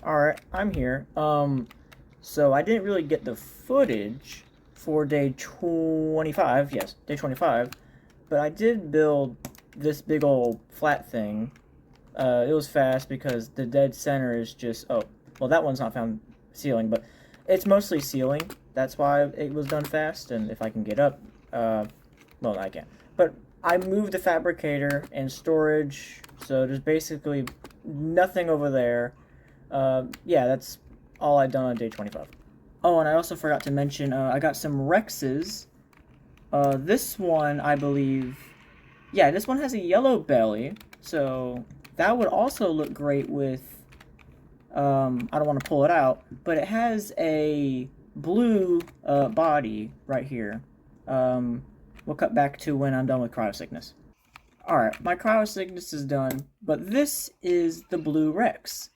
Alright, I'm here. So I didn't really get the footage for day 25, yes, day 25, but I did build this big old flat thing. It was fast because the dead center is just, oh, well that one's not found ceiling, but it's mostly ceiling. That's why it was done fast, and if I can get up, well, I can't. But I moved the fabricator and storage, so there's basically nothing over there. Yeah, that's all I've done on day 25. Oh, and I also forgot to mention, I got some Rexes. This one, I believe, yeah, this one has a yellow belly, so that would also look great with, I don't want to pull it out, but it has a blue body right here. We'll cut back to when I'm done with cryosickness. Alright, my cryosickness is done, but this is the blue Rex.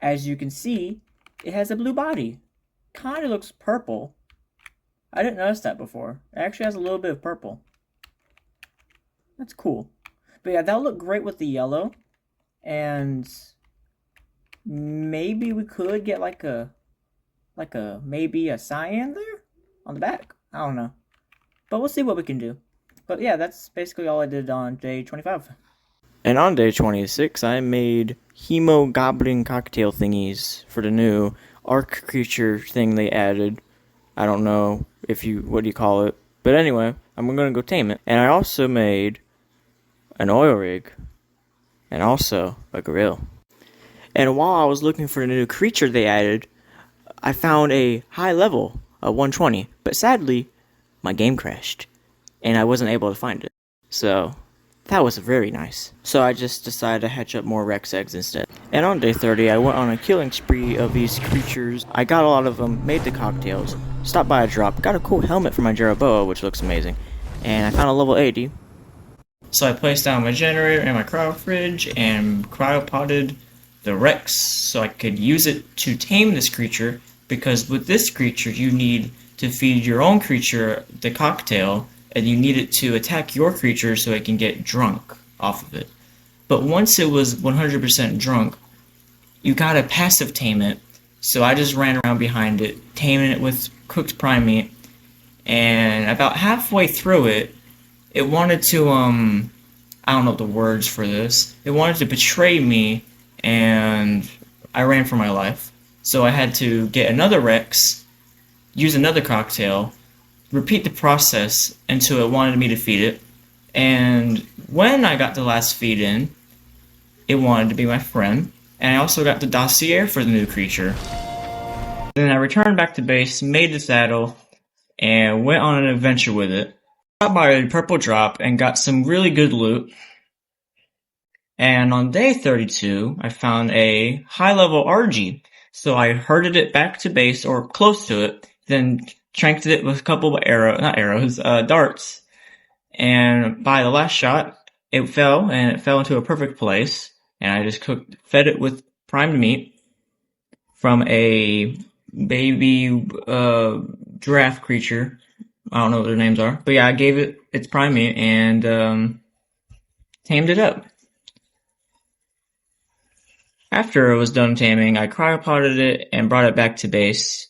As you can see, it has a blue body. Kind of looks purple. I didn't notice that before. It actually has a little bit of purple. That's cool. But yeah, that'll look great with the yellow. And maybe we could get maybe a cyan there on the back. I don't know. But we'll see what we can do. But yeah, that's basically all I did on day 25. And on day 26, I made Hemo Goblin cocktail thingies for the new Ark creature thing they added. I don't know what do you call it. But anyway, I'm going to go tame it. And I also made an oil rig. And also a grill. And while I was looking for the new creature they added, I found a high level, a 120. But sadly, my game crashed. And I wasn't able to find it. So that was very nice. So I just decided to hatch up more Rex eggs instead. And on day 30, I went on a killing spree of these creatures. I got a lot of them, made the cocktails, stopped by a drop, got a cool helmet for my Jeroboa, which looks amazing. And I found a level 80. So I placed down my generator and my cryo fridge and cryopotted the Rex so I could use it to tame this creature, because with this creature you need to feed your own creature the cocktail, and you need it to attack your creature so it can get drunk off of it. But once it was 100% drunk, you gotta passive tame it, so I just ran around behind it, taming it with cooked prime meat, and about halfway through it, it wanted to, I don't know the words for this, it wanted to betray me, and I ran for my life. So I had to get another Rex, use another cocktail, repeat the process until it wanted me to feed it, and when I got the last feed in, it wanted to be my friend, and I also got the dossier for the new creature. Then I returned back to base, made the saddle, and went on an adventure with it. Got by a purple drop and got some really good loot. And on day 32, I found a high-level RG, so I herded it back to base, or close to it, then tranked it with a couple of darts. And by the last shot, it fell, and it fell into a perfect place. And I just fed it with primed meat from a baby giraffe creature. I don't know what their names are, but yeah, I gave it its prime meat and tamed it up. After it was done taming, I cryopotted it and brought it back to base.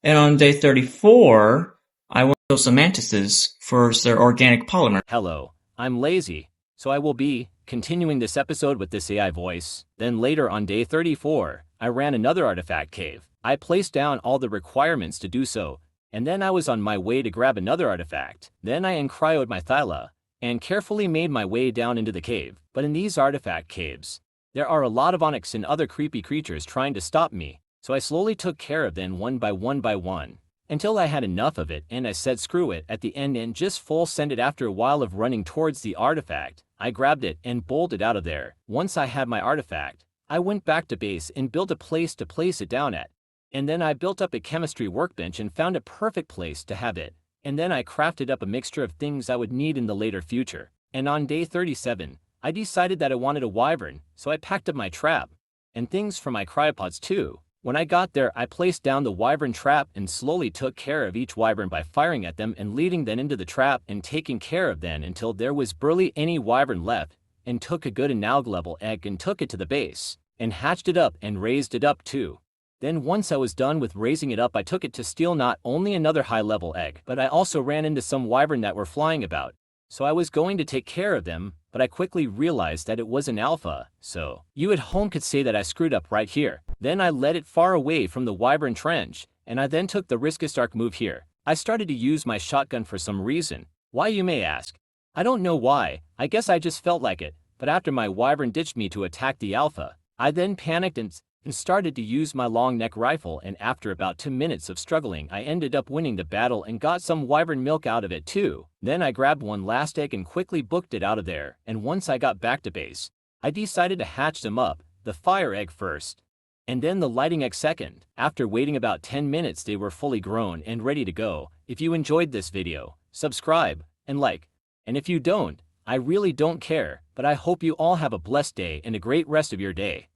And on day 34, I went to some mantises for their organic polymer. Hello, I'm Lazy, so I will be continuing this episode with this AI voice. Then later on day 34, I ran another artifact cave. I placed down all the requirements to do so, and then I was on my way to grab another artifact. Then I uncryoed my Thyla, and carefully made my way down into the cave. But in these artifact caves, there are a lot of onyx and other creepy creatures trying to stop me, so I slowly took care of them one by one, until I had enough of it and I said screw it at the end and just full send it. After a while of running towards the artifact, I grabbed it and bolted out of there. Once I had my artifact, I went back to base and built a place to place it down at. And then I built up a chemistry workbench and found a perfect place to have it. And then I crafted up a mixture of things I would need in the later future. And on day 37, I decided that I wanted a wyvern, so I packed up my trap, and things for my cryopods too. When I got there, I placed down the wyvern trap and slowly took care of each wyvern by firing at them and leading them into the trap and taking care of them until there was barely any wyvern left, and took a good Naug level egg and took it to the base. and hatched it up and raised it up too. Then once I was done with raising it up, I took it to steal not only another high-level egg, but I also ran into some wyvern that were flying about. So I was going to take care of them, but I quickly realized that it was an alpha, so you at home could say that I screwed up right here. Then I led it far away from the wyvern trench, and I then took the riskiest Ark move here. I started to use my shotgun for some reason. Why, you may ask? I don't know why, I guess I just felt like it, but after my wyvern ditched me to attack the alpha, I then panicked and started to use my long neck rifle, and after about 2 minutes of struggling I ended up winning the battle and got some wyvern milk out of it too. Then I grabbed one last egg and quickly booked it out of there, and once I got back to base, I decided to hatch them up, the fire egg first, and then the lighting egg second. After waiting about 10 minutes they were fully grown and ready to go. If you enjoyed this video, subscribe and like, and if you don't, I really don't care, but I hope you all have a blessed day and a great rest of your day.